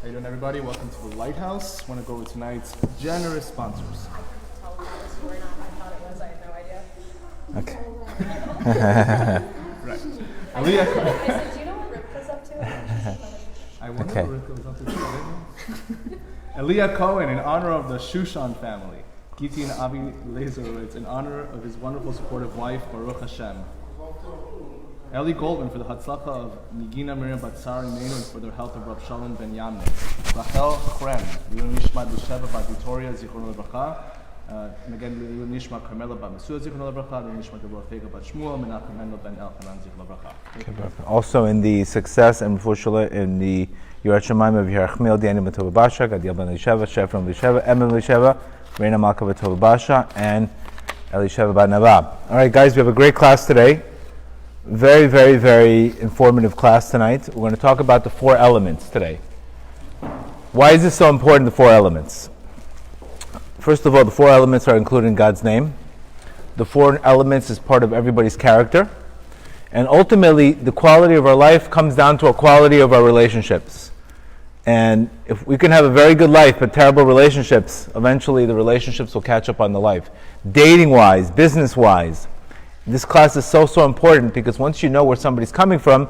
How you doing, everybody? Welcome to the Lighthouse. Want to go with tonight's generous sponsors. I couldn't tell what this were not. I thought it was. I had no idea. Okay. Right. I said, do you know what Rivka's up to? I wonder Okay. what Rivka was up to today. Elia Cohen, in honor of the Shushan family. Giti and Avi Lazarowitz, in honor of his wonderful supportive wife, Baruch Hashem. Eli Goldman for the Hatzlacha of Nigina Miriam Batsari Meinu and for the health of Rav Shalom Ben Yamne. Rachel Chrem, Lilu Nishma Dusheva Bat Victoria Zichron Lebracha. And again, Lilu Nishma Carmela Bat Mesua Zichron Lebracha. Lilu Nishma Deborah Fega Bat Shmuel. Menachem Mendel Ben Elchanan Zichron Lebracha. Also in the success and Fushula in the Yerat Shemaim of Yerachmiel, Daniel Batova Basha, Gadiel Ben Elisheva, Shefram Elisheva, Emel Elisheva, Reina Malka Batova Basha, and Elisheva Bat Navab. All right, guys, we have a great class today. Very, very, very informative class tonight. We're going to talk about the four elements today. Why is this so important, the four elements? First of all, the four elements are included in God's name. The four elements is part of everybody's character. And ultimately, the quality of our life comes down to a quality of our relationships. And if we can have a very good life but terrible relationships, eventually the relationships will catch up on the life. Dating-wise, business-wise. This class is so important because once you know where somebody's coming from,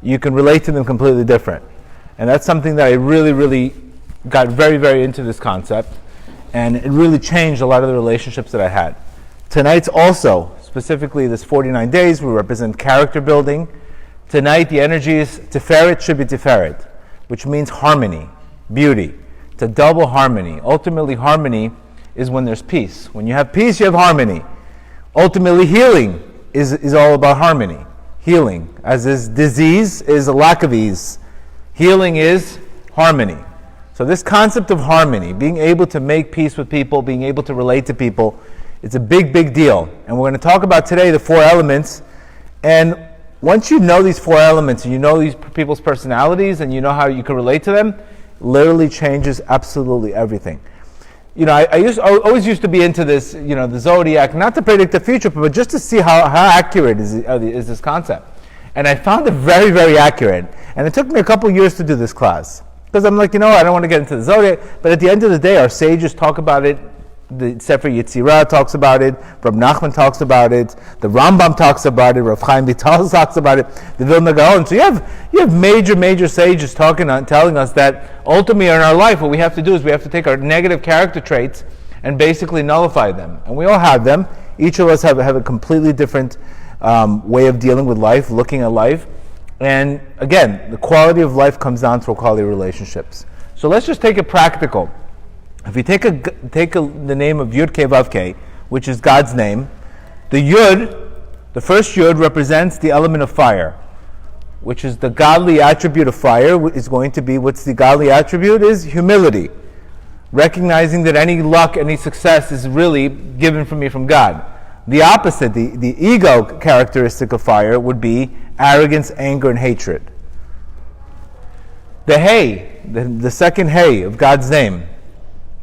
you can relate to them completely different. And that's something that I really, really got very, very into this concept. And it really changed a lot of the relationships that I had. Tonight's also, specifically this 49 days, we represent character building. Tonight the energy is Tiferet should be Tiferet, which means harmony, beauty. It's a double harmony. Ultimately, harmony is when there's peace. When you have peace, you have harmony. Ultimately, healing is all about harmony. Healing, as is disease, is a lack of ease. Healing is harmony. So this concept of harmony, being able to make peace with people, being able to relate to people, it's a big, big deal. And we're going to talk about today the four elements. And once you know these four elements, and you know these people's personalities, and you know how you can relate to them, literally changes absolutely everything. You know, I always used to be into this, the zodiac, not to predict the future, but just to see how accurate is this concept. And I found it very, very accurate. And it took me a couple years to do this class. Because I'm like, I don't want to get into the zodiac. But at the end of the day, our sages talk about it. The Sefer Yetzirah talks about it. Rav Nachman talks about it. The Rambam talks about it. Rav Chaim Vital talks about it. The Vilna Gaon. So you have major sages telling us that ultimately in our life, what we have to do is we have to take our negative character traits and basically nullify them. And we all have them. Each of us have a completely different way of dealing with life, looking at life. And again, the quality of life comes down to quality of relationships. So let's just take it practical. If you take the name of Yud Kei Vav Kei, which is God's name, the Yud, the first Yud represents the element of fire, which is the godly attribute of fire. Is going to be, what's the godly attribute? Is humility, recognizing that any luck, any success is really given from me from God. The opposite, the ego characteristic of fire would be arrogance, anger, and hatred. The Hay, the second Hay of God's name,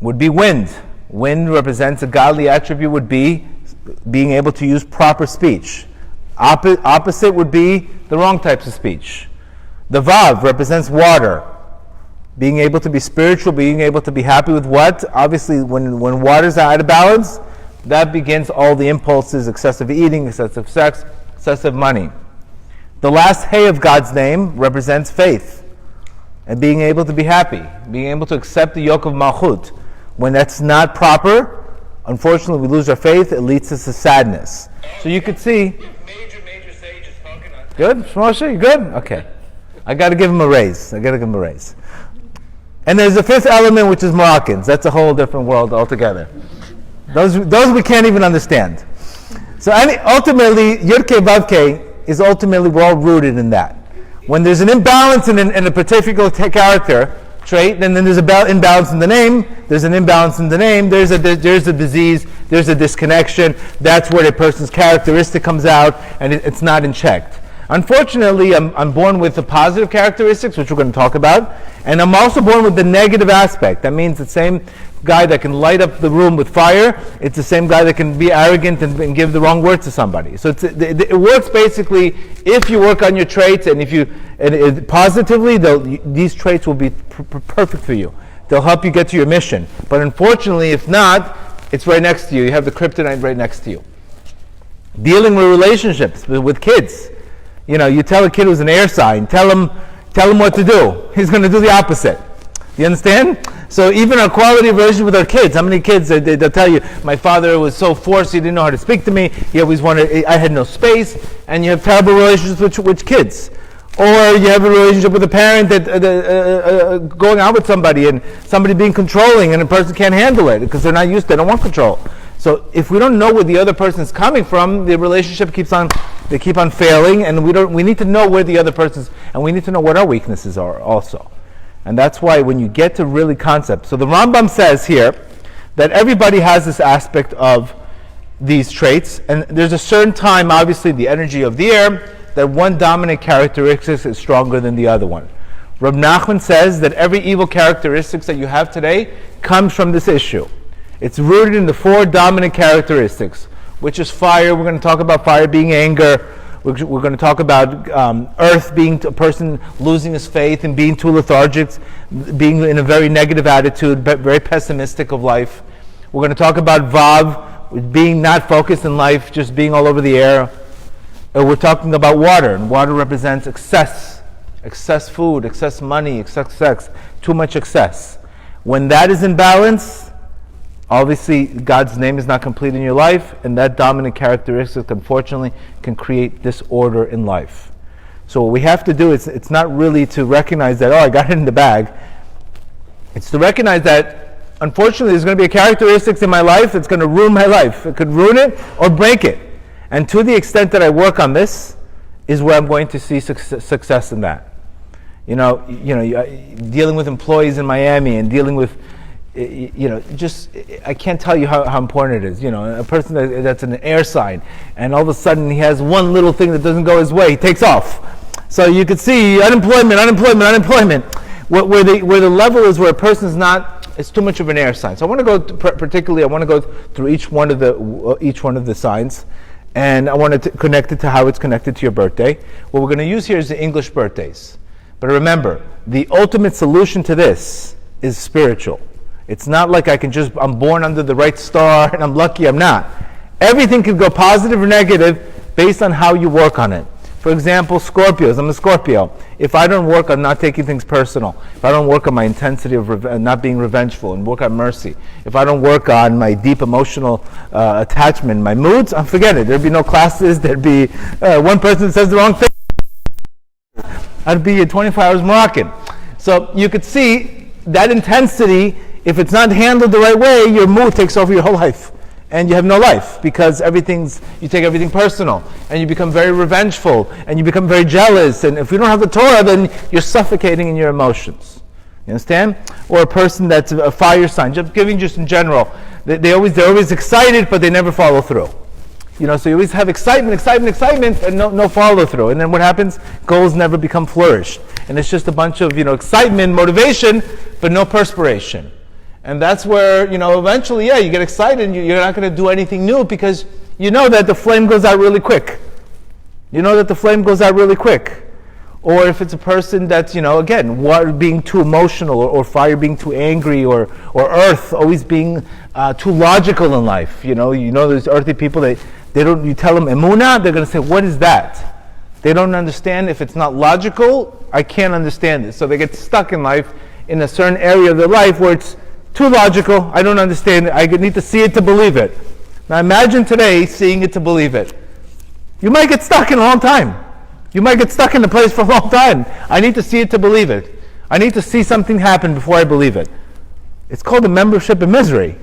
would be wind. Wind represents a godly attribute, would be being able to use proper speech. Opposite would be the wrong types of speech. The Vav represents water. Being able to be spiritual, being able to be happy with what? Obviously, when water's out of balance, that begins all the impulses, excessive eating, excessive sex, excessive money. The last Hay of God's name represents faith. And being able to be happy. Being able to accept the yoke of Malchut. When that's not proper, unfortunately we lose our faith, it leads us to sadness. So you could see... Major sages talking on... Good? Moshe, you good? Okay. I got to give him a raise. And there's a fifth element, which is Moroccans. That's a whole different world altogether. Those we can't even understand. So ultimately, Yud Kei Vav Kei is ultimately, we're all rooted in that. When there's an imbalance in a particular character trait, then there's an imbalance in the name. There's an imbalance in the name. There's a disease. There's a disconnection. That's where the person's characteristic comes out, and it's not in check. Unfortunately, I'm born with the positive characteristics, which we're going to talk about, and I'm also born with the negative aspect. That means the same guy that can light up the room with fire. It's the same guy that can be arrogant and give the wrong word to somebody. So it works basically if you work on your traits, and positively, these traits will be perfect for you. They'll help you get to your mission. But unfortunately, if not, it's right next to you. You have the kryptonite right next to you. Dealing with relationships with kids. You tell a kid who's an air sign, tell him what to do. He's going to do the opposite. You understand? So even our quality of relationship with our kids, how many kids, they'll tell you, my father was so forced, he didn't know how to speak to me, he always wanted, I had no space, and you have terrible relationships with kids. Or you have a relationship with a parent that going out with somebody and somebody being controlling and a person can't handle it because they're not used to it, they don't want control. So if we don't know where the other person's coming from, the relationship keep on failing, and we need to know where the other person's, and we need to know what our weaknesses are also. And that's why when you get to really concepts, so the Rambam says here that everybody has this aspect of these traits, and there's a certain time, obviously the energy of the air, that one dominant characteristic is stronger than the other one. Reb Nachman says that every evil characteristics that you have today comes from this issue. It's rooted in the 4 dominant characteristics, which is fire. We're going to talk about fire being anger. We're going to talk about earth being a person losing his faith and being too lethargic, being in a very negative attitude, very pessimistic of life. We're going to talk about Vav, being not focused in life, just being all over the air. We're talking about water, and water represents excess food, excess money, excess sex, too much excess. When that is in balance, obviously God's name is not complete in your life, and that dominant characteristic, unfortunately, can create disorder in life. So what we have to do is, it's not really to recognize that, I got it in the bag. It's to recognize that, unfortunately, there's going to be a characteristics in my life that's going to ruin my life. It could ruin it or break it. And to the extent that I work on this, is where I'm going to see success in that. Dealing with employees in Miami and dealing with, I can't tell you how important it is. A person that's an air sign, and all of a sudden he has one little thing that doesn't go his way, he takes off. So you could see unemployment. Where the level is where a person's not, it's too much of an air sign. So I want to go through each one of the signs. And I want to connect it to how it's connected to your birthday. What we're going to use here is the English birthdays. But remember, the ultimate solution to this is spiritual. It's not like I'm born under the right star and I'm lucky I'm not. Everything can go positive or negative based on how you work on it. For example, Scorpios. I'm a Scorpio. If I don't work on not taking things personal, if I don't work on my intensity of not being revengeful and work on mercy, if I don't work on my deep emotional attachment, my moods, forget it. There'd be no classes. There'd be one person says the wrong thing. I'd be 24 hours Moroccan. So you could see that intensity, if it's not handled the right way, your mood takes over your whole life. And you have no life because you take everything personal, and you become very revengeful, and you become very jealous. And if you don't have the Torah, then you're suffocating in your emotions. You understand? Or a person that's a fire sign, just in general, they're always excited, but they never follow through. So you always have excitement, and no follow through. And then what happens? Goals never become flourished, and it's just a bunch of excitement, motivation, but no perspiration. And that's where, eventually, you get excited and you're not going to do anything new because you know that the flame goes out really quick. Or if it's a person that's, again, water being too emotional or fire being too angry or earth always being too logical in life. There's earthy people that you tell them emunah, they're going to say, what is that? They don't understand. If it's not logical, I can't understand it. So they get stuck in life in a certain area of their life where it's too logical, I don't understand it, I need to see it to believe it. Now imagine today seeing it to believe it. You might get stuck in a long time. You might get stuck in a place for a long time. I need to see it to believe it. I need to see something happen before I believe it. It's called a membership in misery,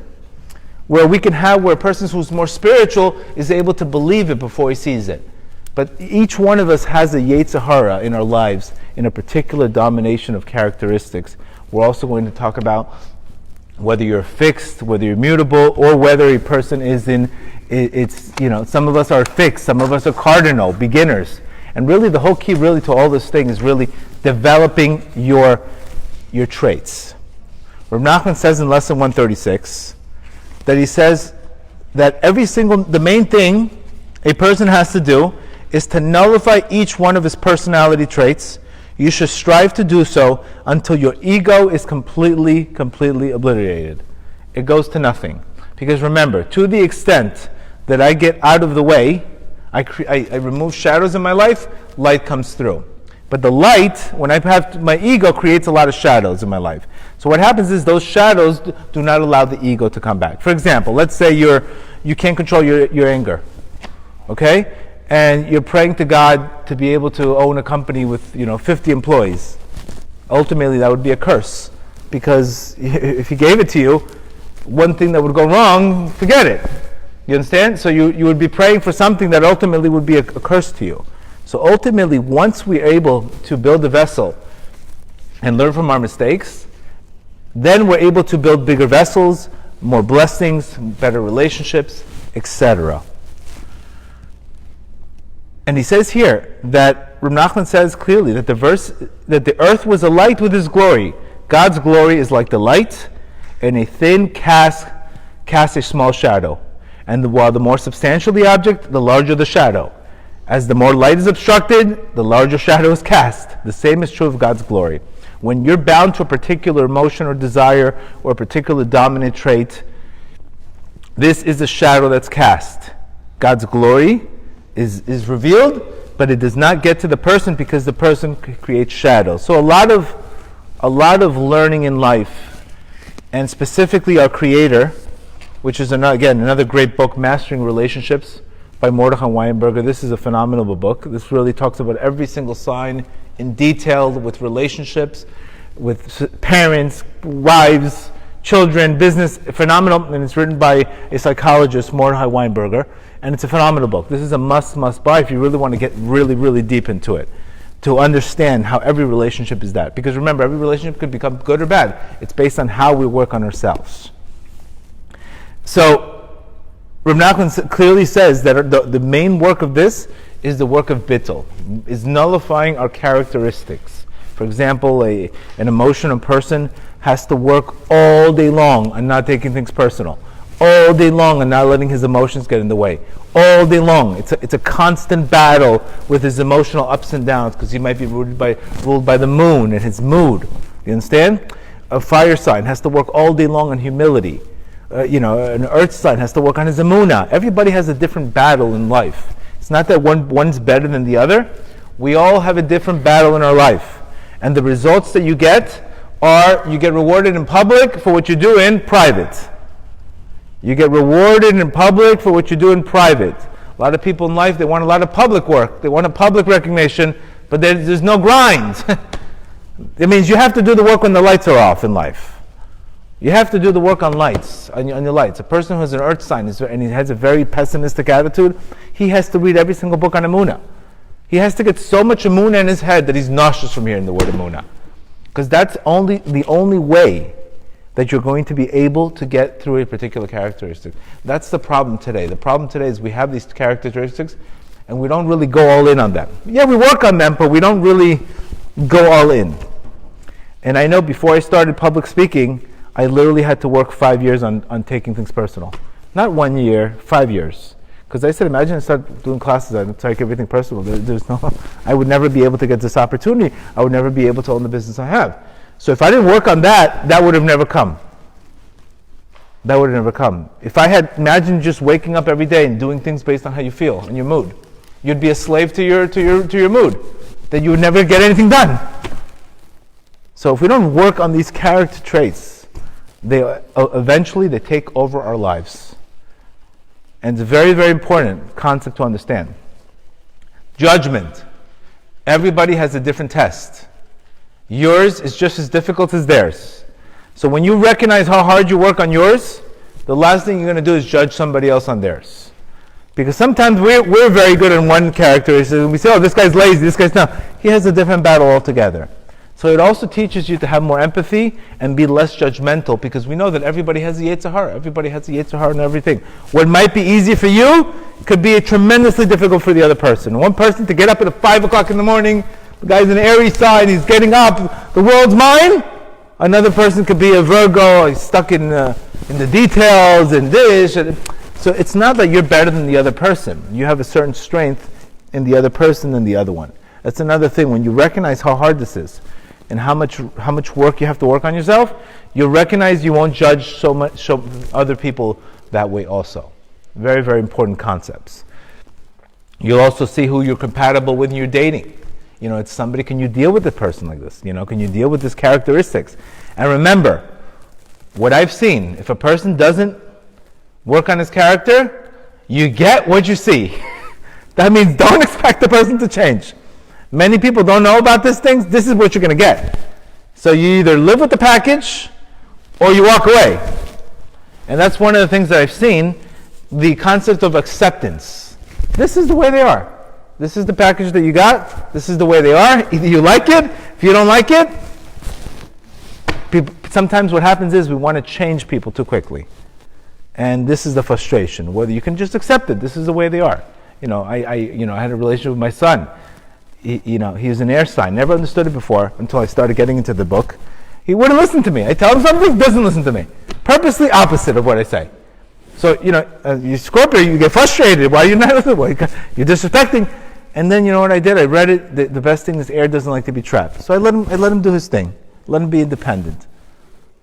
where a person who's more spiritual is able to believe it before he sees it. But each one of us has a Yetzer Hara in our lives in a particular domination of characteristics. We're also going to talk about whether you're fixed, whether you're mutable, or whether a person is some of us are fixed, some of us are cardinal, beginners. And really the whole key to all this thing is really developing your traits. Rav Nachman says in lesson 136 that he says that the main thing a person has to do is to nullify each one of his personality traits. You should strive to do so until your ego is completely obliterated. It goes to nothing. Because remember, to the extent that I get out of the way, I remove shadows in my life, light comes through. But the light, when I have my ego, creates a lot of shadows in my life. So what happens is those shadows do not allow the ego to come back. For example, let's say you can't control your anger, okay? And you're praying to God to be able to own a company with 50 employees. Ultimately, that would be a curse, because if He gave it to you, one thing that would go wrong, forget it. You understand? So you would be praying for something that ultimately would be a curse to you. So ultimately, once we're able to build a vessel and learn from our mistakes, then we're able to build bigger vessels, more blessings, better relationships, etc. And he says here that Rav Nachman says clearly that the earth was alight with His glory. God's glory is like the light, and a thin cask casts a small shadow. And while the more substantial the object, the larger the shadow. As the more light is obstructed, the larger shadow is cast. The same is true of God's glory. When you're bound to a particular emotion or desire or a particular dominant trait, this is a shadow that's cast. God's glory is revealed, but it does not get to the person because the person creates shadows. So a lot of learning in life, and specifically our Creator, which is another great book, Mastering Relationships by Mordechai Weinberger. This is a phenomenal book. This really talks about every single sign in detail with relationships, with parents, wives, children, business. Phenomenal, and it's written by a psychologist, Mordechai Weinberger, and it's a phenomenal book. This is a must buy if you really want to get really deep into it, to understand how every relationship is that. Because remember, every relationship could become good or bad. It's based on how we work on ourselves. So Rav Nachman clearly says that the main work of this is the work of bittul, is nullifying our characteristics. For example, an emotional person has to work all day long on not taking things personal, all day long on not letting his emotions get in the way, all day long. It's a constant battle with his emotional ups and downs, because he might be ruled by the moon and his mood. You understand? A fire sign has to work all day long on humility. An earth sign has to work on his emunah. Everybody has a different battle in life. It's not that one's better than the other. We all have a different battle in our life. And the results that you get are, you get rewarded in public for what you do in private. You get rewarded in public for what you do in private. A lot of people in life, they want a lot of public work. They want a public recognition, but there's no grind. It means you have to do the work when the lights are off in life. You have to do the work on your lights. A person who has an earth sign and he has a very pessimistic attitude, he has to read every single book on emunah. He has to get so much emunah in his head that he's nauseous from hearing the word emunah. Because that's the only way that you're going to be able to get through a particular characteristic. That's the problem today. The problem today is we have these characteristics and we don't really go all in on them. Yeah, we work on them, but we don't really go all in. And I know before I started public speaking, I literally had to work 5 years on taking things personal. Not 1 year, 5 years. Because I said, imagine I start doing classes, I'd take everything personal. I would never be able to get this opportunity. I would never be able to own the business I have. So if I didn't work on that, that would have never come. That would have never come. If I had, imagine just waking up every day and doing things based on how you feel and your mood. You'd be a slave to your mood. That you would never get anything done. So if we don't work on these character traits, eventually they take over our lives. And it's a very, very important concept to understand. Judgment. Everybody has a different test. Yours is just as difficult as theirs. So when you recognize how hard you work on yours, the last thing you're going to do is judge somebody else on theirs. Because sometimes we're very good in one characteristic, and we say, oh, this guy's lazy, this guy's not. He has a different battle altogether. So it also teaches you to have more empathy and be less judgmental, because we know that everybody has a Yetzer Hara. Everybody has a Yetzer Hara and everything. What might be easy for you could be tremendously difficult for the other person. One person to get up at 5 o'clock in the morning, the guy's an Aries sign, he's getting up, the world's mine. Another person could be a Virgo, he's stuck in the details and this. So it's not that you're better than the other person. You have a certain strength in the other person than the other one. That's another thing. When you recognize how hard this is and how much work you have to work on yourself, you'll recognize you won't judge so other people that way also. Very, very important concepts. You'll also see who you're compatible with when you're dating. It's somebody, can you deal with a person like this? Can you deal with these characteristics? And remember, what I've seen, if a person doesn't work on his character, you get what you see. That means don't expect the person to change. Many people don't know about these things. This is what you're going to get. So you either live with the package or you walk away. And that's one of the things that I've seen, the concept of acceptance. This is the way they are. This is the package that you got. This is the way they are. Either you like it. If you don't like it, sometimes what happens is we want to change people too quickly. And this is the frustration. Whether you can just accept it. This is the way they are. I had a relationship with my son. He was an air sign. Never understood it before until I started getting into the book. He wouldn't listen to me. I tell him something, he doesn't listen to me. Purposely opposite of what I say. So, you Scorpio, you get frustrated. Why are you not listening? You're disrespecting. And then, you know what I did? I read it. The best thing is air doesn't like to be trapped. So I let him do his thing. Let him be independent.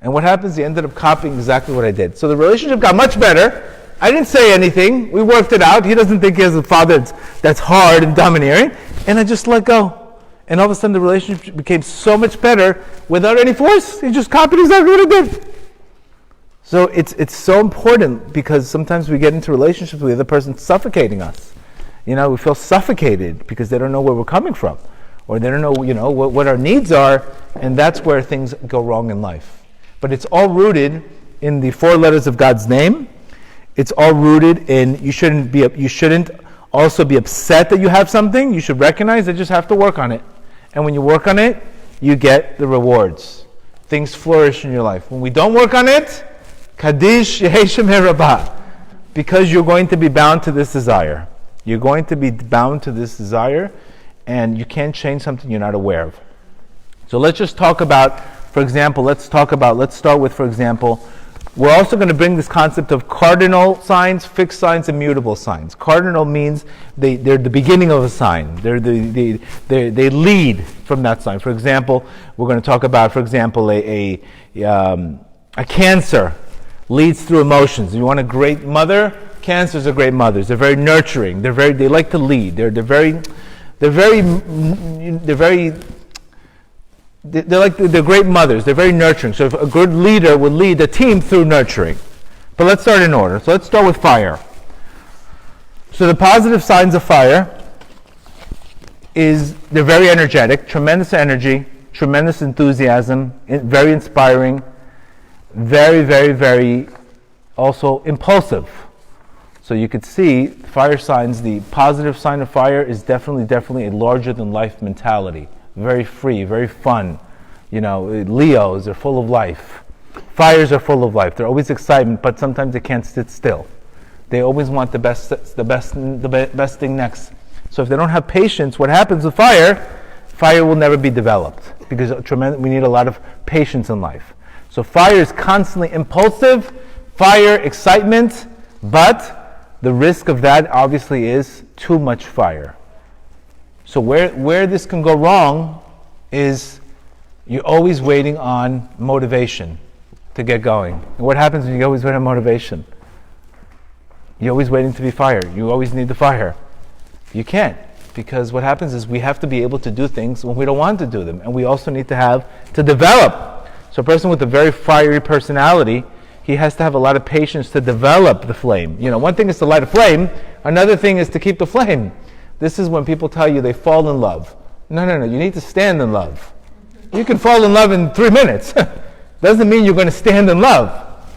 And what happens? He ended up copying exactly what I did. So the relationship got much better. I didn't say anything. We worked it out. He doesn't think he has a father that's hard and domineering. And I just let go. And all of a sudden the relationship became so much better without any force. He just copied exactly what I did. So it's so important because sometimes we get into relationships with the other person suffocating us. We feel suffocated because they don't know where we're coming from. Or they don't know, what our needs are. And that's where things go wrong in life. But it's all rooted in the 4 letters of God's name. It's all rooted in you shouldn't also be upset that you have something. You should recognize that you just have to work on it. And when you work on it, you get the rewards. Things flourish in your life. When we don't work on it, Kadish Yeheshem Herabah. Because you're going to be bound to this desire. You're going to be bound to this desire, and you can't change something you're not aware of. So let's just talk about, for example, let's start with, for example, we're also going to bring this concept of cardinal signs, fixed signs, and mutable signs. Cardinal means they're the beginning of a sign. They lead from that sign. For example, we're going to talk about, for example, a Cancer leads through emotions. You want a great mother? Cancers are great mothers. They're very nurturing. They like to lead. They're great mothers. They're very nurturing. So if a good leader would lead a team through nurturing. But let's start in order. So let's start with fire. So the positive signs of fire is they're very energetic, tremendous energy, tremendous enthusiasm, very inspiring, very, very, very also impulsive. So you could see fire signs, the positive sign of fire is definitely a larger than life mentality. Very free, very fun. Leos are full of life. Fires are full of life. They're always excitement, but sometimes they can't sit still. They always want the best thing next. So if they don't have patience, what happens with fire? Fire will never be developed because we need a lot of patience in life. So fire is constantly impulsive, fire, excitement, but the risk of that obviously is too much fire. So where this can go wrong is you're always waiting on motivation to get going. And what happens when you always wait on motivation? You're always waiting to be fired. You always need the fire. You can't, because what happens is we have to be able to do things when we don't want to do them, and we also need to develop. So a person with a very fiery personality, he has to have a lot of patience to develop the flame. One thing is to light a flame, another thing is to keep the flame. This is when people tell you they fall in love. No, you need to stand in love. You can fall in love in 3 minutes. Doesn't mean you're going to stand in love.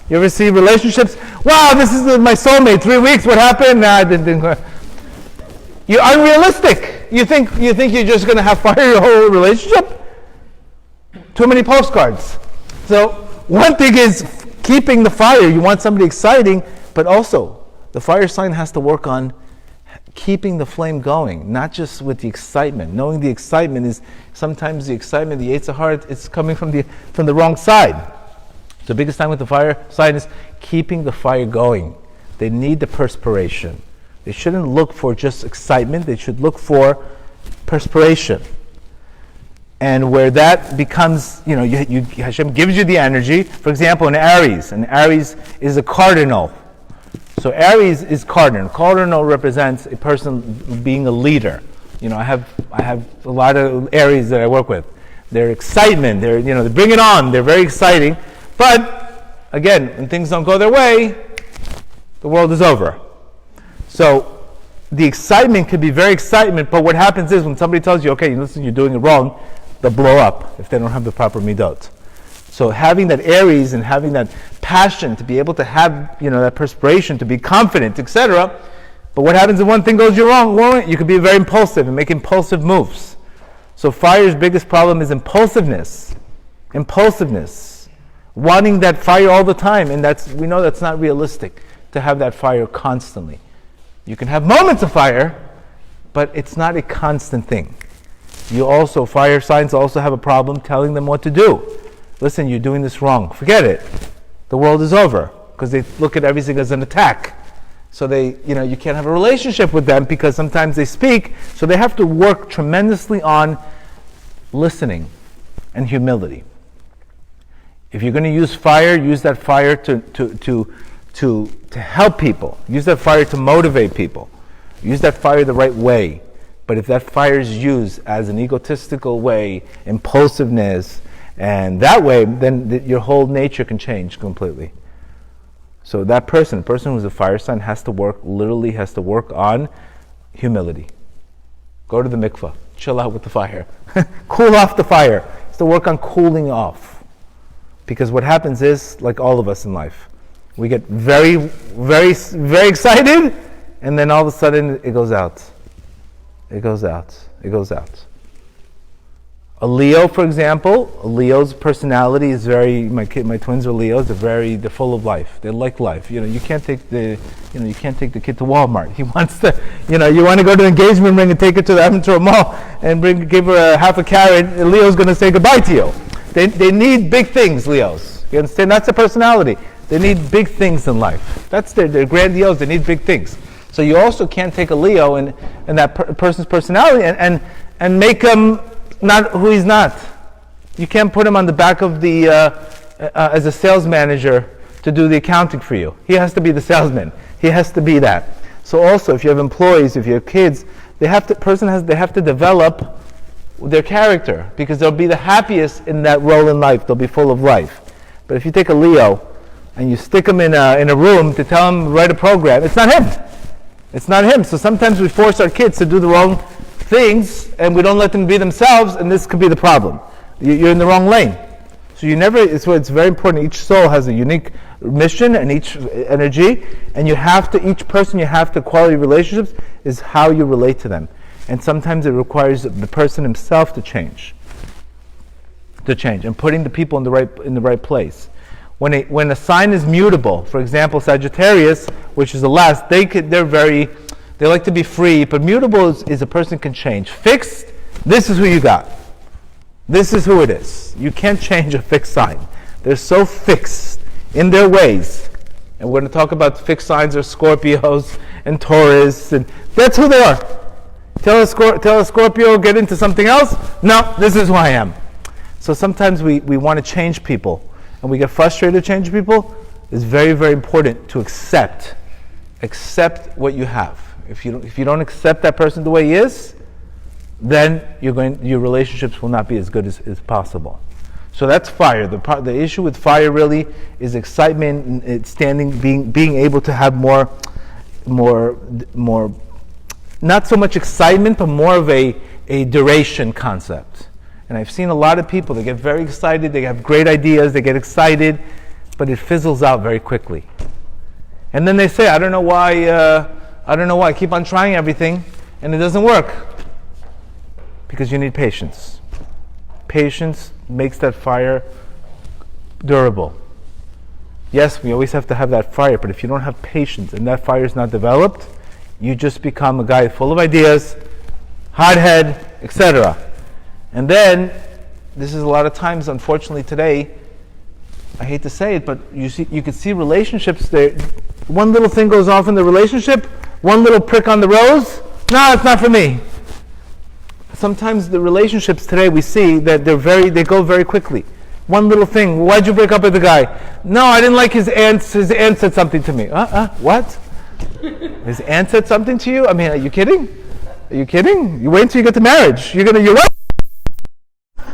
You ever see relationships? Wow, this is my soulmate. 3 weeks, what happened? Nah, didn't. You're unrealistic. You think you're just going to have fire your whole relationship? Too many postcards. So one thing is keeping the fire. You want somebody exciting, but also the fire sign has to work on keeping the flame going, not just with the excitement. Knowing the excitement is sometimes the excitement, the Yetzer Hara, it's coming from the wrong side. The biggest time with the fire side is keeping the fire going. They need the perspiration. They shouldn't look for just excitement. They should look for perspiration. And where that becomes, Hashem gives you the energy. For example, an Aries is a cardinal. So Aries is cardinal. Cardinal represents a person being a leader. I have a lot of Aries that I work with. They're excitement. They bring it on. They're very exciting. But again, when things don't go their way, the world is over. So the excitement could be very excitement, but what happens is when somebody tells you, okay, listen, you're doing it wrong, they'll blow up if they don't have the proper midot. So having that Aries and having that passion to be able to have, that perspiration, to be confident, etc. But what happens if one thing goes wrong? You could be very impulsive and make impulsive moves. So fire's biggest problem is impulsiveness. Wanting that fire all the time, and we know that's not realistic to have that fire constantly. You can have moments of fire, but it's not a constant thing. Fire signs also have a problem telling them what to do. Listen, you're doing this wrong. Forget it. The world is over. Because they look at everything as an attack. So you can't have a relationship with them because sometimes they speak. So they have to work tremendously on listening and humility. If you're going to use fire, use that fire to help people. Use that fire to motivate people. Use that fire the right way. But if that fire is used as an egotistical way, impulsiveness, and that way, then your whole nature can change completely. So that person who's a fire sign has to work on humility. Go to the mikvah, chill out with the fire, cool off the fire. Has to work on cooling off. Because what happens is, like all of us in life, we get very, very, very excited, and then all of a sudden it goes out. It goes out. A Leo, for example, a Leo's personality is very. My twins are Leos. They're full of life. They like life. You can't take the kid to Walmart. He wants to. You want to go to the engagement ring and take her to the Aventura Mall and give her half a carrot. Leo's going to say goodbye to you. They need big things, Leos. You understand? That's their personality. They need big things in life. That's they're grandiose. They need big things. So you also can't take a Leo and that person's personality and make him not who he's not. You can't put him on the back of the as a sales manager to do the accounting for you. He has to be the salesman. He has to be that. So also, if you have employees, if you have kids, they have to develop their character because they'll be the happiest in that role in life. They'll be full of life. But if you take a Leo and you stick him in a room to tell him to write a program, it's not him. It's not him. So sometimes we force our kids to do the wrong things and we don't let them be themselves, and this could be the problem. You're in the wrong lane. So it's very important. Each soul has a unique mission and each energy, and each person you have to quality relationships is how you relate to them. And sometimes it requires the person himself to change and putting the people in the right place. When a sign is mutable, for example, Sagittarius, which is the last, they like to be free, but mutable is a person can change. Fixed, this is who you got. This is who it is. You can't change a fixed sign. They're so fixed in their ways. And we're going to talk about fixed signs are Scorpios and Taurus, and that's who they are. Tell a Scorpio, get into something else. No, this is who I am. So sometimes we want to change people, and we get frustrated to change people. It's very, very important to accept what you have. If you don't accept that person the way he is, then your relationships will not be as good as possible. So that's fire. The issue with fire really is excitement, being able to have more, not so much excitement, but more of a duration concept. And I've seen a lot of people, they get very excited, they have great ideas, they get excited, but it fizzles out very quickly. And then they say, I don't know why, I keep on trying everything, and it doesn't work. Because you need patience. Patience makes that fire durable. Yes, we always have to have that fire, but if you don't have patience and that fire is not developed, you just become a guy full of ideas, hardhead, etc. And then, this is a lot of times, unfortunately today, I hate to say it, but you can see relationships there. One little thing goes off in the relationship, one little prick on the rose, no, it's not for me. Sometimes the relationships today we see that they go very quickly. One little thing, why'd you break up with the guy? No, I didn't like his aunt said something to me. What? His aunt said something to you? I mean, are you kidding? Are you kidding? You wait until you get to marriage. You're what?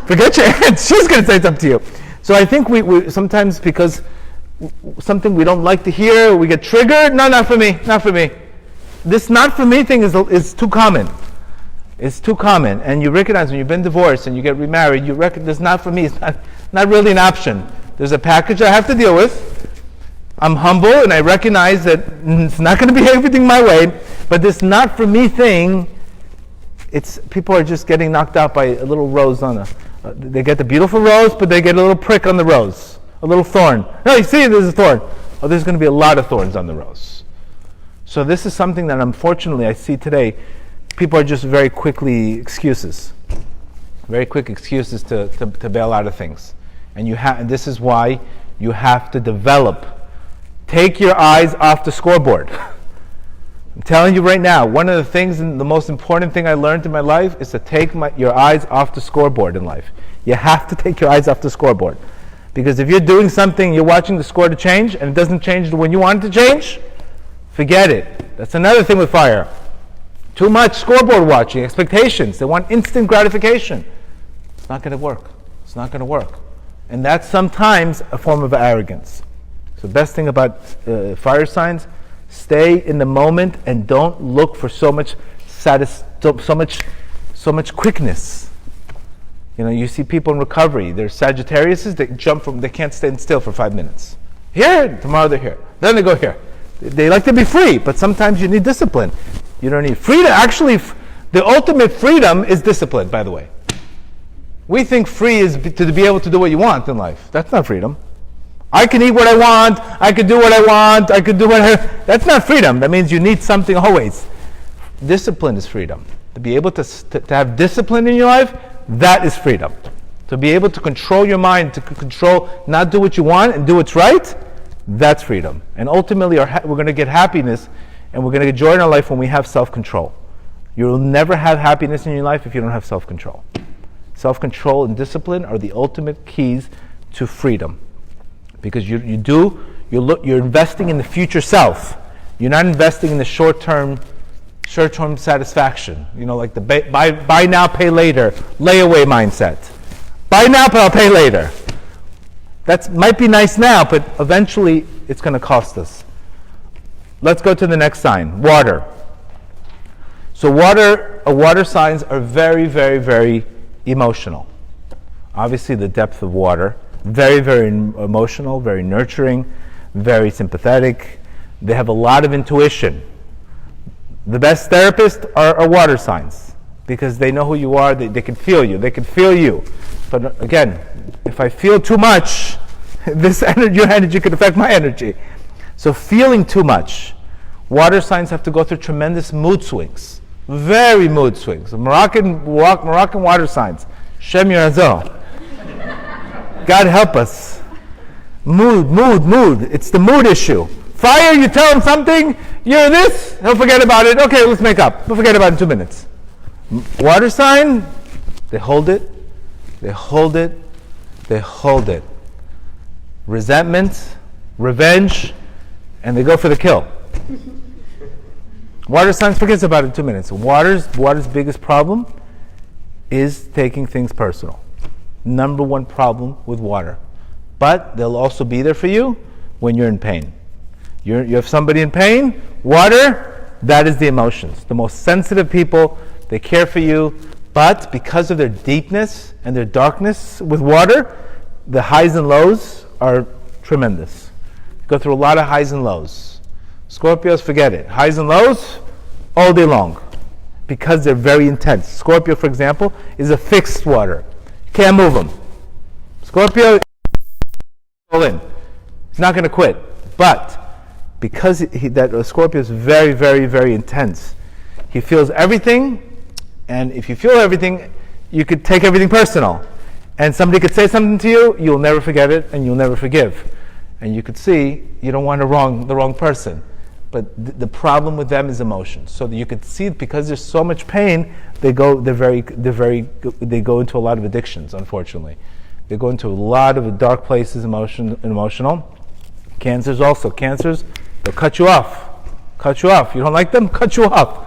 Forget your aunt, she's going to say something to you. So I think we sometimes, because something we don't like to hear, we get triggered. No, not for me, not for me. This not for me thing is too common. It's too common. And you recognize when you've been divorced and you get remarried, you recognize this not for me. It's not really an option. There's a package I have to deal with. I'm humble and I recognize that it's not going to be everything my way. But this not for me thing, people are just getting knocked out by a little rose on they get the beautiful rose, but they get a little prick on the rose, a little thorn. No, you see, there's a thorn. Oh, there's going to be a lot of thorns on the rose. So this is something that unfortunately I see today. People are just very quickly excuses, very quick excuses to bail out of things. And this is why you have to develop. Take your eyes off the scoreboard. I'm telling you right now, one of the things and the most important thing I learned in my life is to take your eyes off the scoreboard in life. You have to take your eyes off the scoreboard. Because if you're doing something, you're watching the score to change, and it doesn't change when you want it to change, forget it. That's another thing with fire. Too much scoreboard watching, expectations. They want instant gratification. It's not going to work. It's not going to work. And that's sometimes a form of arrogance. So the best thing about fire signs, stay in the moment and don't look for so much quickness. You know, you see people in recovery. They're Sagittariuses. They can't stand still for 5 minutes. Here, tomorrow they're here. Then they go here. They like to be free, but sometimes you need discipline. You don't need freedom. Actually, the ultimate freedom is discipline, by the way. We think free is to be able to do what you want in life. That's not freedom. I can eat what I want. I can do what I want. I can do whatever. That's not freedom. That means you need something always. Discipline is freedom. To be able to have discipline in your life, that is freedom. To be able to control your mind, to control, not do what you want and do what's right, that's freedom. And ultimately, we're going to get happiness and we're going to get joy in our life when we have self-control. You'll never have happiness in your life if you don't have self-control. Self-control and discipline are the ultimate keys to freedom. Because you're investing in the future self. You're not investing in the short-term satisfaction. You know, like the buy now, pay later, layaway mindset. Buy now, but I'll pay later. That might be nice now, but eventually it's going to cost us. Let's go to the next sign, water. So water signs are very, very, very emotional. Obviously, the depth of water, very, very emotional, very nurturing, very sympathetic. They have a lot of intuition. The best therapists are water signs because they know who you are. They can feel you. They can feel you. But again, if I feel too much, your energy could affect my energy. So feeling too much. Water signs have to go through tremendous mood swings. Very mood swings. Moroccan water signs. Shem Yirazo. God help us. Mood. It's the mood issue. Fire, you tell him something, you're this, he'll forget about it. Okay, let's make up. We'll forget about it in 2 minutes. Water sign, they hold it. Resentment, revenge, and they go for the kill. Water signs forgets about it in 2 minutes. Water's biggest problem is taking things personal. Number one problem with water. But they'll also be there for you when you're in pain. You have somebody in pain, water, that is the emotions. The most sensitive people, they care for you, but because of their deepness and their darkness with water, the highs and lows are tremendous. Go through a lot of highs and lows. Scorpios, forget it. Highs and lows, all day long, because they're very intense. Scorpio, for example, is a fixed water. You can't move them. Scorpio, all in. He's not going to quit. But because that Scorpio is very, very, very intense. He feels everything, and if you feel everything, you could take everything personal. And somebody could say something to you, you'll never forget it, and you'll never forgive. And you could see you don't want the wrong person. But the problem with them is emotions. So that you could see, because there's so much pain, they go into a lot of addictions. Unfortunately, they go into a lot of dark places, emotional. Cancers, they'll cut you off. You don't like them? Cut you off.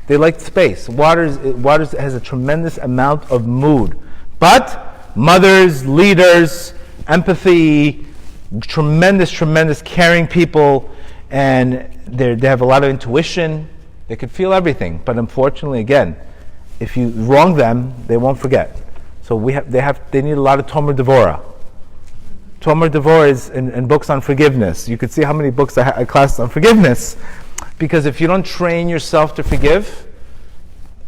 They like space. Water has a tremendous amount of mood, but mothers, leaders, empathy, tremendous caring people, and they have a lot of intuition. They could feel everything, but unfortunately, again, if you wrong them, they won't forget. So they need a lot of Tomer Devora. Tomer Devora is in books on forgiveness. You could see how many books I classed on forgiveness, because if you don't train yourself to forgive,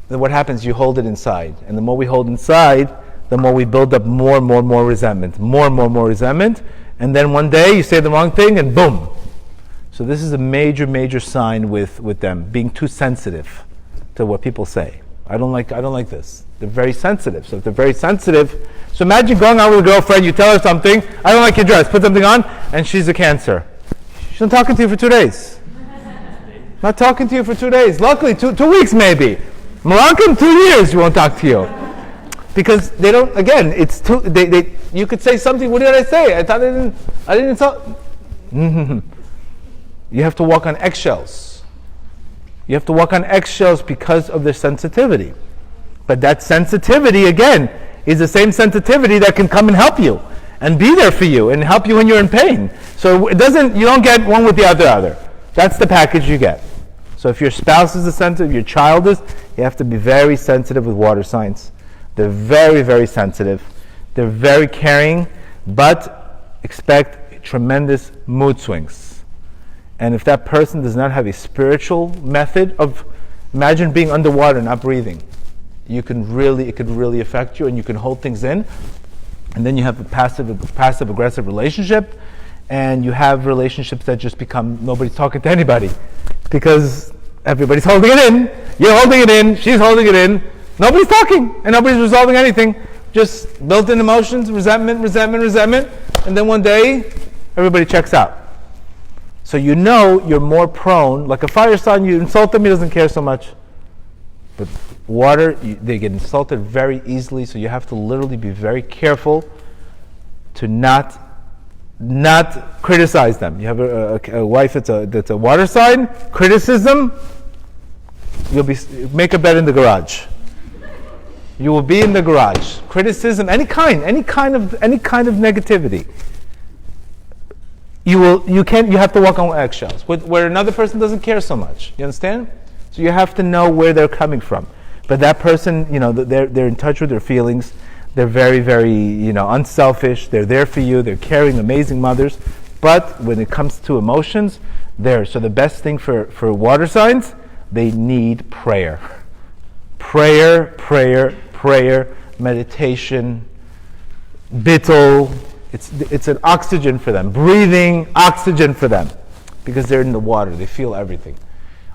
then what happens? You hold it inside, and the more we hold inside, the more we build up more resentment, more resentment, and then one day you say the wrong thing, and boom. So this is a major sign with them, being too sensitive to what people say. I don't like this. They're very sensitive. So if they're very sensitive, so imagine going out with a girlfriend, you tell her something, I don't like your dress, put something on, and she's a Cancer. She's not talking to you for 2 days. Not talking to you for 2 days. Luckily, 2 weeks maybe. Moroccan, 2 years, she won't talk to you. Because they don't, again, it's too, you could say something, what did I say? I didn't insult. You have to walk on eggshells. You have to walk on eggshells because of their sensitivity. But that sensitivity, again, is the same sensitivity that can come and help you and be there for you and help you when you're in pain. So you don't get one with the other. That's the package you get. So if your spouse is sensitive, your child is, you have to be very sensitive with water signs. They're very sensitive. They're very caring, but expect tremendous mood swings. And if that person does not have a spiritual method of, imagine being underwater, not breathing. It could really affect you, and you can hold things in. And then you have a passive aggressive relationship, and you have relationships that just become nobody's talking to anybody because everybody's holding it in. You're holding it in. She's holding it in. Nobody's talking, and nobody's resolving anything. Just built-in emotions, resentment, and then one day everybody checks out. So you know you're more prone, like a fire sign, you insult them, he doesn't care so much. But water, they get insulted very easily, so you have to literally be very careful to not criticize them. You have a wife that's a water sign, criticism, make a bed in the garage. You will be in the garage. Criticism, any kind of negativity. You have to walk on eggshells, where another person doesn't care so much. You understand? So you have to know where they're coming from. But that person, they're in touch with their feelings. They're very, unselfish. They're there for you. They're caring, amazing mothers. But when it comes to emotions, so the best thing for water signs, they need prayer. Prayer, meditation, bittul. It's an oxygen for them, breathing oxygen for them, because they're in the water. They feel everything.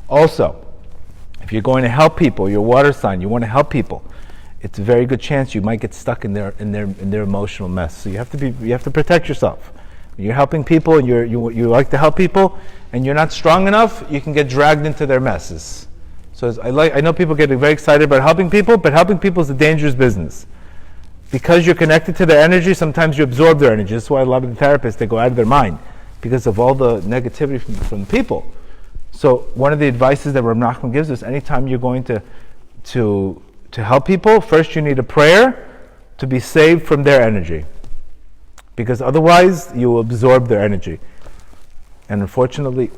Also, if you're going to help people, your water sign, you want to help people, it's a very good chance you might get stuck in their emotional mess. So you have to protect yourself. When you're helping people and you like to help people, and you're not strong enough, you can get dragged into their messes. So I know people get very excited about helping people, but helping people is a dangerous business. Because you're connected to their energy, sometimes you absorb their energy. That's why a lot of the therapists, they go out of their mind because of all the negativity from people. So one of the advices that Rav Nachman gives us, anytime you're going to help people, first you need a prayer to be saved from their energy. Because otherwise, you will absorb their energy. And unfortunately,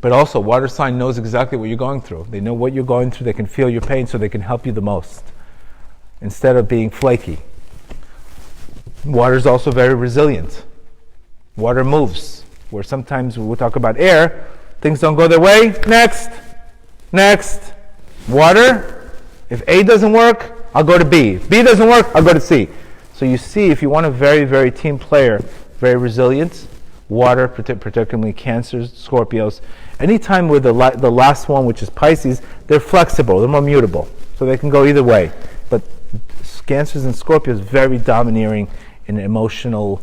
but also, water sign knows exactly what you're going through. They know what you're going through. They can feel your pain, so they can help you the most, instead of being flaky. Water is also very resilient. Water moves. Where sometimes we'll talk about air, things don't go their way. Next. Water, if A doesn't work, I'll go to B. B doesn't work, I'll go to C. So you see, if you want a very, very team player, very resilient, water, particularly Cancers, Scorpios. Anytime with the last one, which is Pisces, they're flexible, they're more mutable. So they can go either way. But Cancers and Scorpios, very domineering in emotional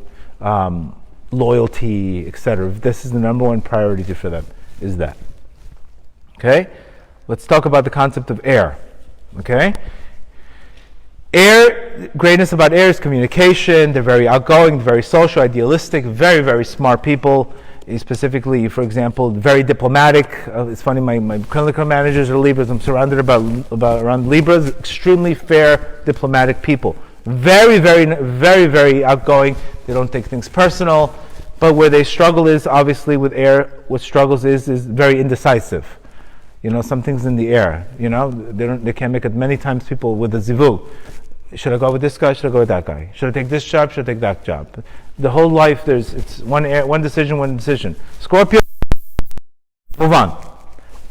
loyalty, etc. This is the number one priority for them, is that. Okay? Let's talk about the concept of air. Okay? Air, greatness about air is communication. They're very outgoing, very social, idealistic, very, very smart people. Specifically, for example, very diplomatic. It's funny, my clinical managers are Libras. I'm surrounded around Libras, extremely fair, diplomatic people. Very, very, very, very outgoing. They don't take things personal. But where they struggle is, obviously, with air, what struggles is very indecisive. Something's in the air. They can't make it. Many times people with the zivu. Should I go with this guy? Should I go with that guy? Should I take this job? Should I take that job? The whole life, it's one decision. Scorpio, move on.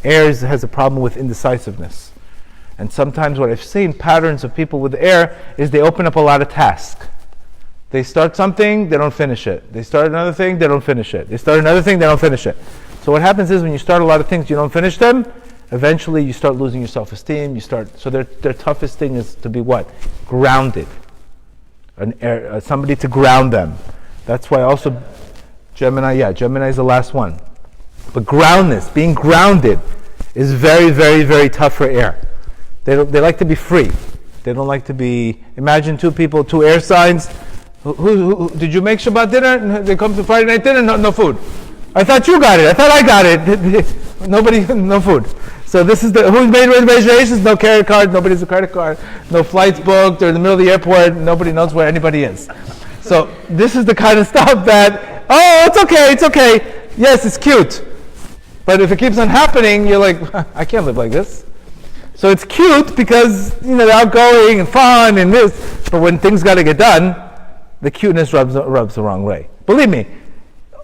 Air has a problem with indecisiveness. And sometimes what I've seen, patterns of people with air, is they open up a lot of tasks. They start something, they don't finish it. They start another thing, they don't finish it. They start another thing, they don't finish it. So what happens is when you start a lot of things, you don't finish them, eventually you start losing your self-esteem. So their toughest thing is to be what? Grounded. Somebody to ground them. That's why also Gemini is the last one. But being grounded, is very, very, very tough for air. They like to be free. They don't like to be. Imagine two air signs. Who did you make Shabbat dinner? They come to Friday night dinner. No food. I thought you got it. I thought I got it. Nobody, no food. So this is who's made reservations? No credit card. Nobody has a credit card. No flights booked. They're in the middle of the airport. Nobody knows where anybody is. So this is the kind of stuff that, it's okay. Yes, it's cute. But if it keeps on happening, you're like, I can't live like this. So it's cute because, they're outgoing and fun and this. But when things got to get done, the cuteness rubs the wrong way. Believe me,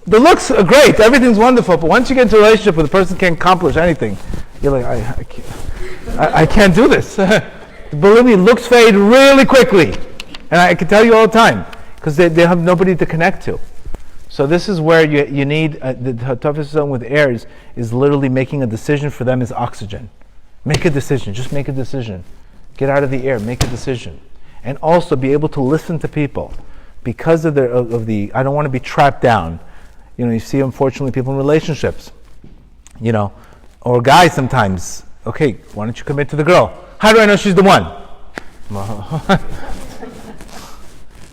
the looks are great. Everything's wonderful. But once you get into a relationship where the person can't accomplish anything, you're like, I can't do this. Believe me, looks fade really quickly. And I can tell you all the time. Because they have nobody to connect to. So this is where you need, the toughest zone with air is literally making a decision for them is oxygen. Make a decision. Just make a decision. Get out of the air. Make a decision. And also be able to listen to people. Because of the I don't want to be trapped down. You see, unfortunately, people in relationships. Or guys sometimes. Okay, why don't you commit to the girl? How do I know she's the one?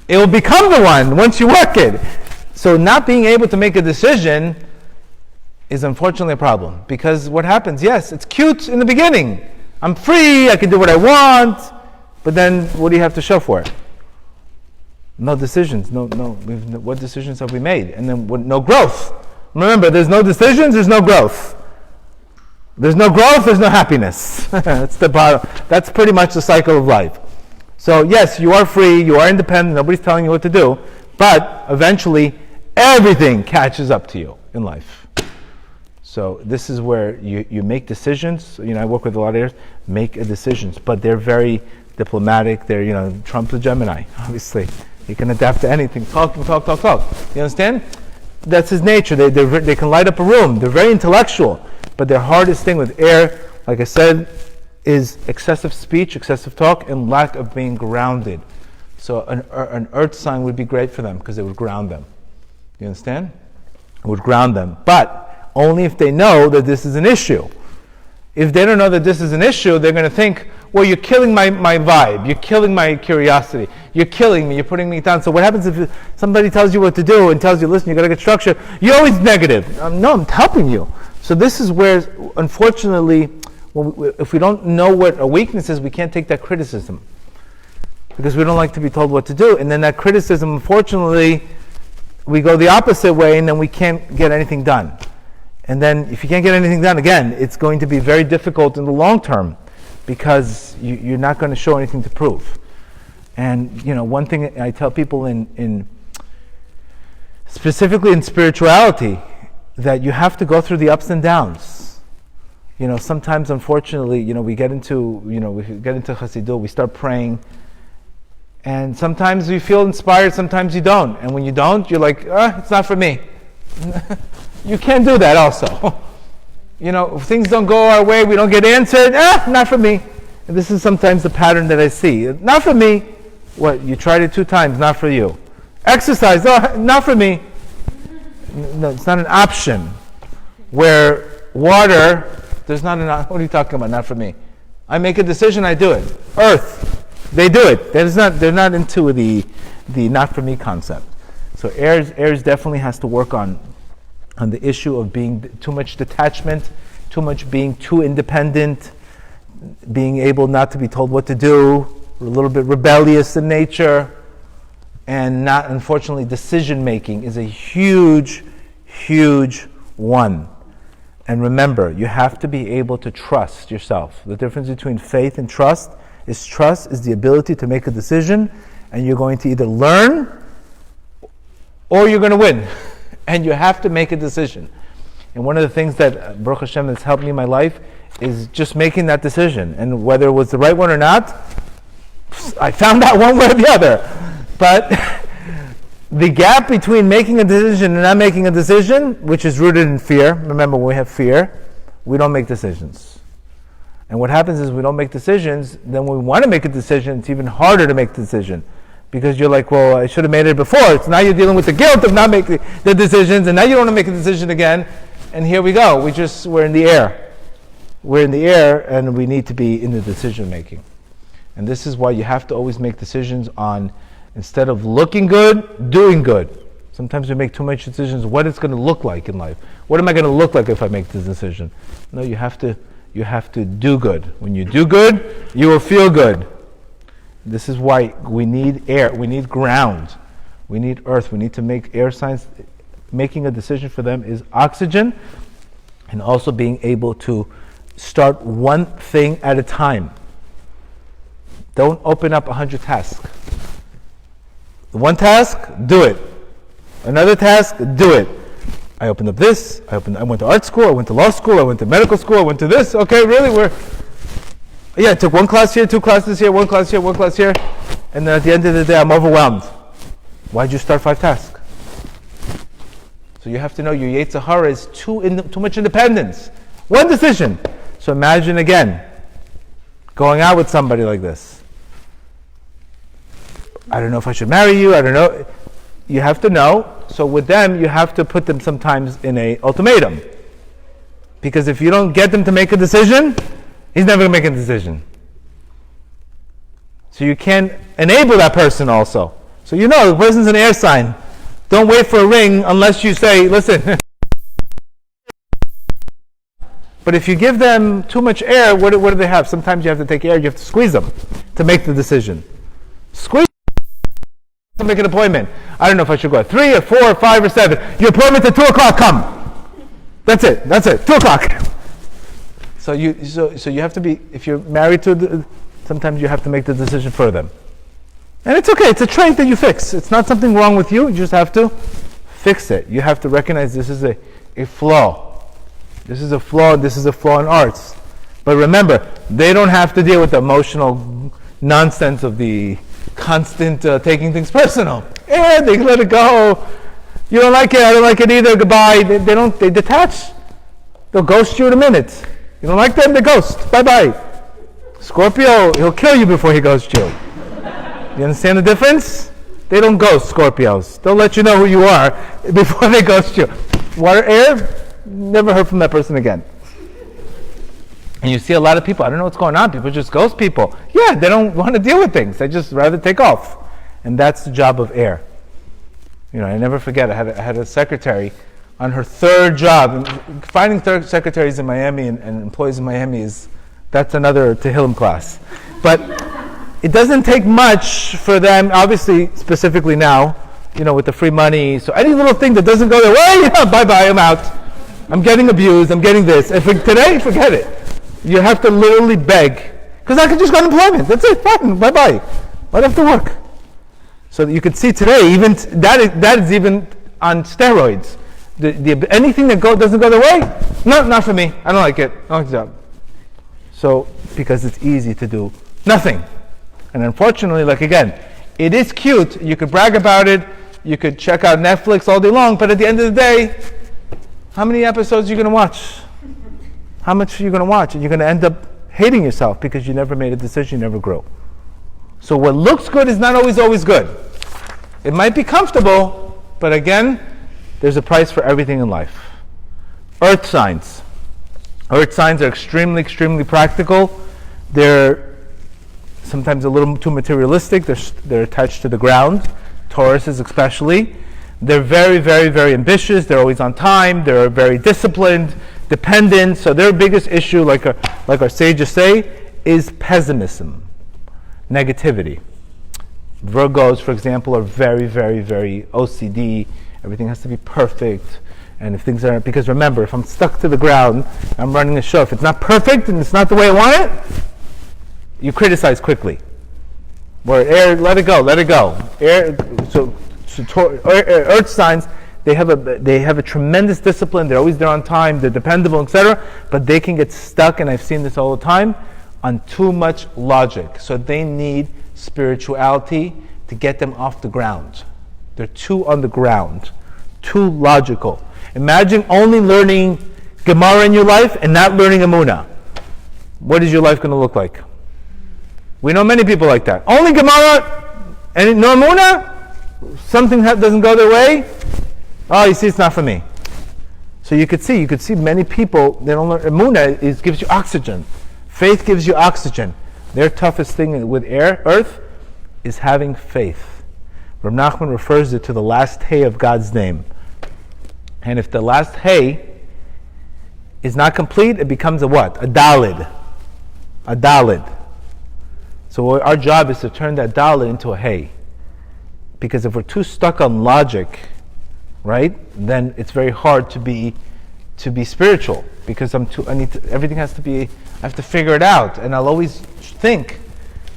It will become the one once you work it. So not being able to make a decision is unfortunately a problem. Because what happens, yes, it's cute in the beginning. I'm free, I can do what I want. But then what do you have to show for it? No decisions. No. What decisions have we made? And then no growth. Remember, there's no decisions, there's no growth. There's no growth, there's no happiness. That's the bottom. That's pretty much the cycle of life. So yes, you are free, you are independent, nobody's telling you what to do, but eventually everything catches up to you in life. So this is where you make decisions. I work with a lot of areas, make decisions, but they're very diplomatic. They're, Trump's a Gemini, obviously. He can adapt to anything. Talk. You understand? That's his nature. They can light up a room. They're very intellectual, but their hardest thing with air, like I said, is excessive speech, excessive talk, and lack of being grounded. So an earth sign would be great for them because it would ground them. You understand? It would ground them. But only if they know that this is an issue. If they don't know that this is an issue, they're going to think, well, you're killing my vibe. You're killing my curiosity. You're killing me. You're putting me down. So what happens if somebody tells you what to do and tells you, listen, you got to get structure? You're always negative. No, I'm helping you. So this is where, unfortunately, if we don't know what a weakness is, we can't take that criticism. Because we don't like to be told what to do. And then that criticism, unfortunately, we go the opposite way and then we can't get anything done. And then if you can't get anything done, again, it's going to be very difficult in the long term because you're not going to show anything to prove. And, one thing I tell people in specifically in spirituality, that you have to go through the ups and downs. Sometimes, unfortunately, we get into Chassidut, we start praying, and sometimes you feel inspired, sometimes you don't. And when you don't, you're like, it's not for me. You can't do that also. If things don't go our way, we don't get answered, not for me. And this is sometimes the pattern that I see. Not for me. What, you tried it 2 times, not for you. Exercise, not for me. No, it's not an option. Where water, there's not an option. What are you talking about, not for me? I make a decision, I do it. Earth, they do it. They're not into the not for me concept. So heirs definitely has to work on the issue of being too much detachment, being too independent, being able not to be told what to do, a little bit rebellious in nature, and not, unfortunately, decision making is a huge, huge one. And remember, you have to be able to trust yourself. The difference between faith and trust is the ability to make a decision, and you're going to either learn or you're going to win. And you have to make a decision. And one of the things that, Baruch Hashem, has helped me in my life is just making that decision. And whether it was the right one or not, I found out one way or the other. But the gap between making a decision and not making a decision, which is rooted in fear. Remember, when we have fear, we don't make decisions. And what happens is we don't make decisions, then when we want to make a decision, it's even harder to make the decision. Because you're like, well, I should have made it before. So now you're dealing with the guilt of not making the decisions, and now you don't want to make a decision again. And here we go. We're in the air. We're in the air, and we need to be in the decision making. And this is why you have to always make decisions on, instead of looking good, doing good. Sometimes we make too much decisions, what it's going to look like in life. What am I going to look like if I make this decision? No, you have to do good. When you do good, you will feel good. This is why we need air, we need ground, we need earth, we need to make air signs. Making a decision for them is oxygen, and also being able to start one thing at a time. Don't open up 100 tasks. One task, do it. Another task, do it. I opened up this, I went to art school, I went to law school, I went to medical school, I went to this. Okay, really? I took 1 class here, 2 classes here, 1 class here, 1 class here, and then at the end of the day, I'm overwhelmed. Why'd you start 5 tasks? So you have to know your Yetzer Hara is too much independence. One decision. So imagine again, going out with somebody like this. I don't know if I should marry you, I don't know. You have to know. So with them, you have to put them sometimes in an ultimatum. Because if you don't get them to make a decision, he's never going to make a decision. So you can't enable that person also. So the person's an air sign. Don't wait for a ring unless you say, listen. But if you give them too much air, what do they have? Sometimes you have to take air, you have to squeeze them to make the decision. Squeeze to make an appointment. I don't know if I should go at 3 or 4 or 5 or 7. Your appointment's at 2 o'clock, come. That's it, 2 o'clock. So you have to be, if you're married to, sometimes you have to make the decision for them. And it's okay, it's a trait that you fix. It's not something wrong with you just have to fix it. You have to recognize this is a flaw. This is a flaw, this is a flaw in arts. But remember, they don't have to deal with the emotional nonsense of the constant taking things personal. Yeah, they let it go. You don't like it, I don't like it either, goodbye. They detach. They'll ghost you in a minute. You don't like them, they ghost. Bye-bye. Scorpio, he'll kill you before he ghosts you. You understand the difference? They don't ghost Scorpios. They'll let you know who you are before they ghost you. Water, air, never heard from that person again. And you see a lot of people, I don't know what's going on, people just ghost people. Yeah, they don't want to deal with things. They just rather take off. And that's the job of air. I never forget, I had a secretary on her 3rd job. Finding secretaries in Miami and employees in Miami that's another Tehillim class. But it doesn't take much for them, obviously, specifically now, with the free money. So any little thing that doesn't go their way, bye-bye, I'm out. I'm getting abused, I'm getting this. And today, forget it. You have to literally beg. Because I could just go on employment. That's it, fine, bye-bye. I don't have to work. So you can see today, even that is even on steroids. Anything that doesn't go their way, no, not for me. I don't like it. I don't like the job. So, because it's easy to do nothing. And unfortunately, again, it is cute. You could brag about it. You could check out Netflix all day long, but at the end of the day, how many episodes are you going to watch? How much are you going to watch? And you're going to end up hating yourself because you never made a decision, you never grew. So what looks good is not always good. It might be comfortable, but again, there's a price for everything in life. Earth signs. Earth signs are extremely, extremely practical. They're sometimes a little too materialistic. They're attached to the ground. Tauruses especially. They're very, very, very ambitious. They're always on time. They're very disciplined, dependent. So their biggest issue, like our sages say, is pessimism, negativity. Virgos, for example, are very, very, very OCD. Everything has to be perfect. And if things aren't, because remember, if I'm stuck to the ground, I'm running a show. If it's not perfect and it's not the way I want it, you criticize quickly. Where air, let it go. Earth signs, they have a tremendous discipline. They're always there on time. They're dependable, etc. But they can get stuck, and I've seen this all the time, on too much logic. So they need spirituality to get them off the ground. They're too on the ground, too logical. Imagine only learning Gemara in your life and not learning Emunah. What is your life going to look like? We know many people like that. Only Gemara and no Emunah? Something doesn't go their way? Oh, you see, it's not for me. So you could see many people, they don't learn. Emunah gives you oxygen. Faith gives you oxygen. Their toughest thing with earth is having faith. Rav Nachman refers it to the last hey of God's name. And if the last hey is not complete, it becomes a what? A dalid. A dalid. So our job is to turn that dalid into a hey. Because if we're too stuck on logic, right, then it's very hard to be spiritual. Because everything has to be, I have to figure it out. And I'll always think,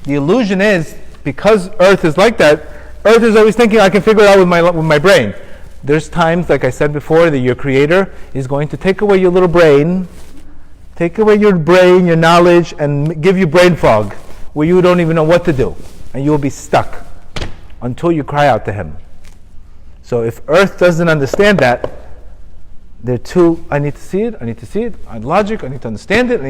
the illusion is, because earth is like that, earth is always thinking I can figure it out with my brain. There's times, like I said before, that your creator is going to take away your little brain, take away your brain, your knowledge, and give you brain fog, where you don't even know what to do. And you will be stuck until you cry out to him. So if earth doesn't understand that, they're too, I need to see it, on logic, I need to understand it,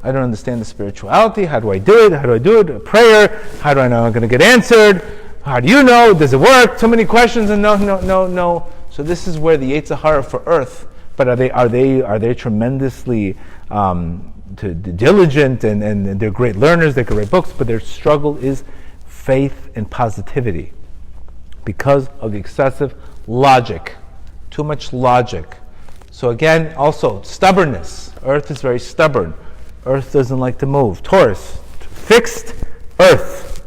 I don't understand the spirituality, how do I do it, a prayer, how do I know I'm going to get answered, how do you know, does it work, too many questions, and no. So this is where the Yetzer Hara for earth, but are they tremendously diligent, and they're great learners, they can write books, but their struggle is faith and positivity, because of the excessive logic. Too much logic. So again, also stubbornness. Earth is very stubborn. Earth doesn't like to move. Taurus, fixed earth.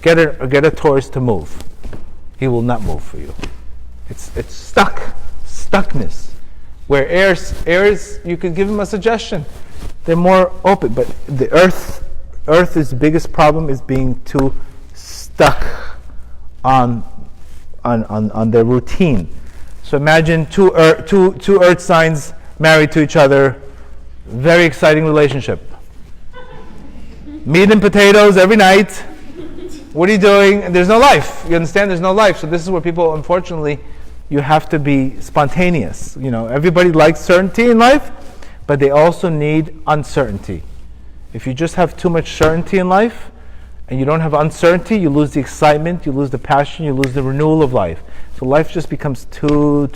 Get a Taurus to move. He will not move for you. It's stuckness. Where air is, you could give him a suggestion. They're more open, but the Earth's biggest problem is being too stuck on their routine. So imagine two earth signs married to each other, very exciting relationship. Meat and potatoes every night. What are you doing? And there's no life. You understand? There's no life. So this is where people, unfortunately, you have to be spontaneous. Everybody likes certainty in life, but they also need uncertainty. If you just have too much certainty in life, and you don't have uncertainty, you lose the excitement, you lose the passion, you lose the renewal of life. So life just becomes too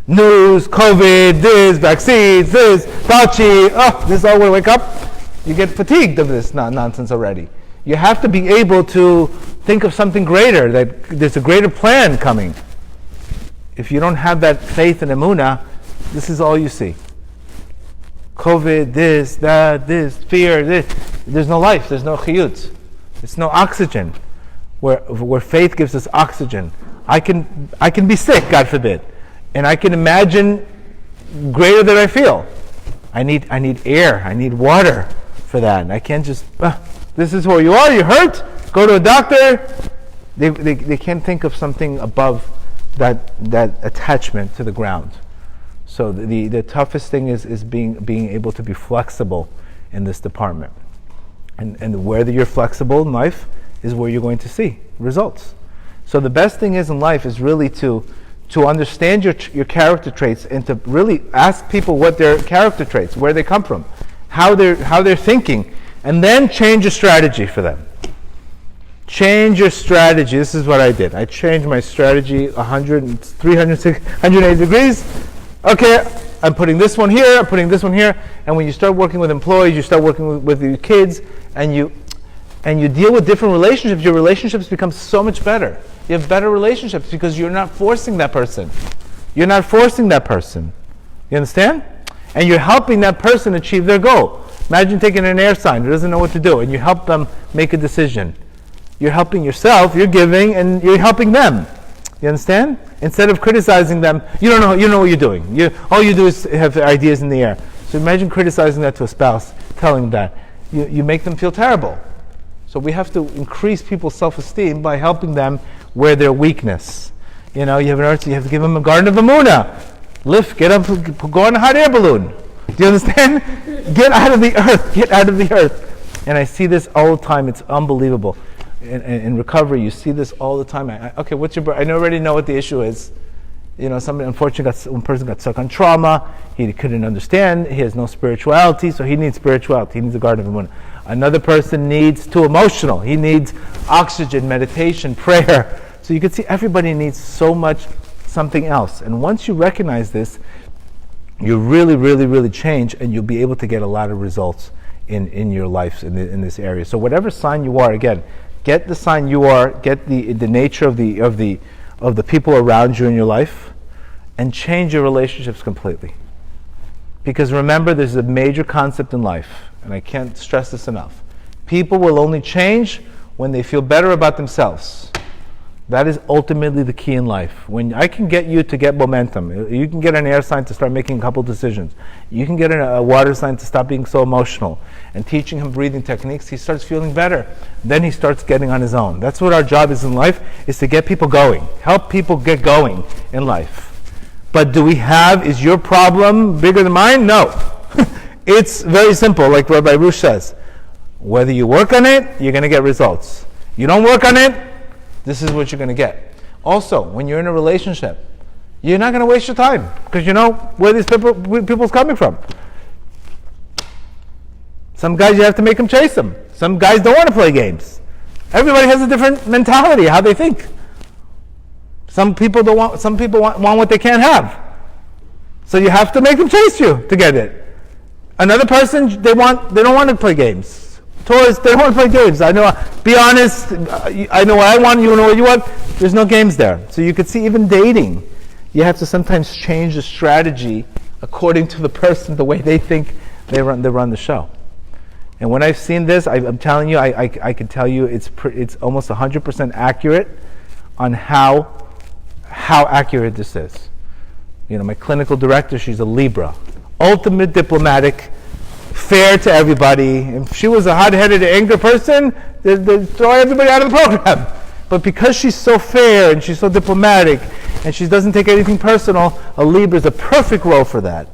news, COVID, this, vaccines, this, Fauci, this is all when you wake up. You get fatigued of this nonsense already. You have to be able to think of something greater, that there's a greater plan coming. If you don't have that faith and emunah, this is all you see. COVID, this, that, this, fear, this. There's no life, there's no chiyut. There's no oxygen. Where faith gives us oxygen. I can be sick, God forbid, and I can imagine greater than I feel. I need air, I need water for that. And I can't just, this is where you are, you hurt, go to a doctor. They can't think of something above that attachment to the ground. So the toughest thing is being able to be flexible in this department. And whether you're flexible in life is where you're going to see results. So the best thing is in life is really to understand your character traits and to really ask people what their character traits, where they come from, how they're thinking, and then change your strategy for them. Change your strategy. This is what I did. I changed my strategy 180 degrees. Okay, I'm putting this one here, I'm putting this one here, and when you start working with employees, you start working with your kids, and you deal with different relationships, your relationships become so much better. You have better relationships because you're not forcing that person. You're not forcing that person. You understand? And you're helping that person achieve their goal. Imagine taking an air sign who doesn't know what to do, and you help them make a decision. You're helping yourself, you're giving, and you're helping them. You understand? Instead of criticizing them, you know what you're doing. All you do is have ideas in the air. So imagine criticizing that to a spouse, telling them that. You make them feel terrible. So we have to increase people's self-esteem by helping them where their weakness. You have an earth, so you have to give them a garden of Amunah. Lift, get up, go on a hot air balloon. Do you understand? Get out of the earth. Get out of the earth. And I see this all the time. It's unbelievable. In recovery, you see this all the time. Okay, what's your? I already know what the issue is. Somebody unfortunately one person got stuck on trauma. He couldn't understand. He has no spirituality, so he needs spirituality. He needs a garden of Amunah. Another person needs too emotional. He needs oxygen, meditation, prayer. So you can see everybody needs so much something else. And once you recognize this, you really, really, really change, and you'll be able to get a lot of results in your life in this area. So whatever sign you are, again, get the sign you are, get the nature of the people around you in your life, and change your relationships completely. Because remember, there's a major concept in life, and I can't stress this enough. People will only change when they feel better about themselves. That is ultimately the key in life. When I can get you to get momentum, you can get an air sign to start making a couple decisions. You can get a water sign to stop being so emotional. And teaching him breathing techniques, he starts feeling better. Then he starts getting on his own. That's what our job is in life, is to get people going. Help people get going in life. But is your problem bigger than mine? No. It's very simple, like Rabbi Rush says. Whether you work on it, you're going to get results. You don't work on it, this is what you're going to get. Also, when you're in a relationship, you're not going to waste your time because you know where these people's coming from. Some guys, you have to make them chase them. Some guys don't want to play games. Everybody has a different mentality, how they think. Some people want what they can't have. So you have to make them chase you to get it. Another person, they don't want to play games. Taurus, they don't want to play games. I know, be honest, I know what I want, you know what you want. There's no games there. So you could see even dating, you have to sometimes change the strategy according to the person, the way they think they run the show. And when I've seen this, I'm telling you, I can tell you it's almost 100% accurate on how accurate this is. My clinical director, she's a Libra. Ultimate diplomatic, fair to everybody. If she was a hot-headed, angry person, they'd throw everybody out of the program. But because she's so fair and she's so diplomatic and she doesn't take anything personal, a Libra is a perfect role for that.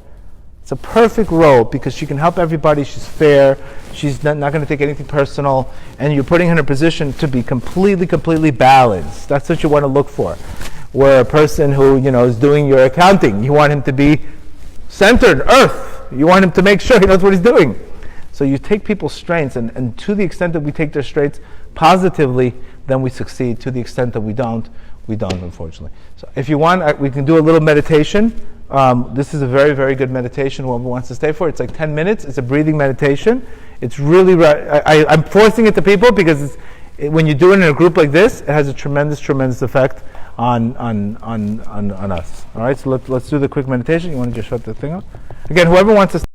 It's a perfect role because she can help everybody. She's fair. She's not going to take anything personal. And you're putting her in a position to be completely balanced. That's what you want to look for. Where a person who, is doing your accounting, you want him to be centered, earth. You want him to make sure he knows what he's doing. So you take people's strengths, and to the extent that we take their strengths positively, then we succeed. To the extent that we don't, unfortunately. So if you want, we can do a little meditation. This is a very, very good meditation. Whoever wants to stay for it, it's like 10 minutes. It's a breathing meditation. It's really, I'm forcing it to people because when you do it in a group like this, it has a tremendous effect on us. All right, so let's do the quick meditation. You want to just shut the thing up? Again, whoever wants to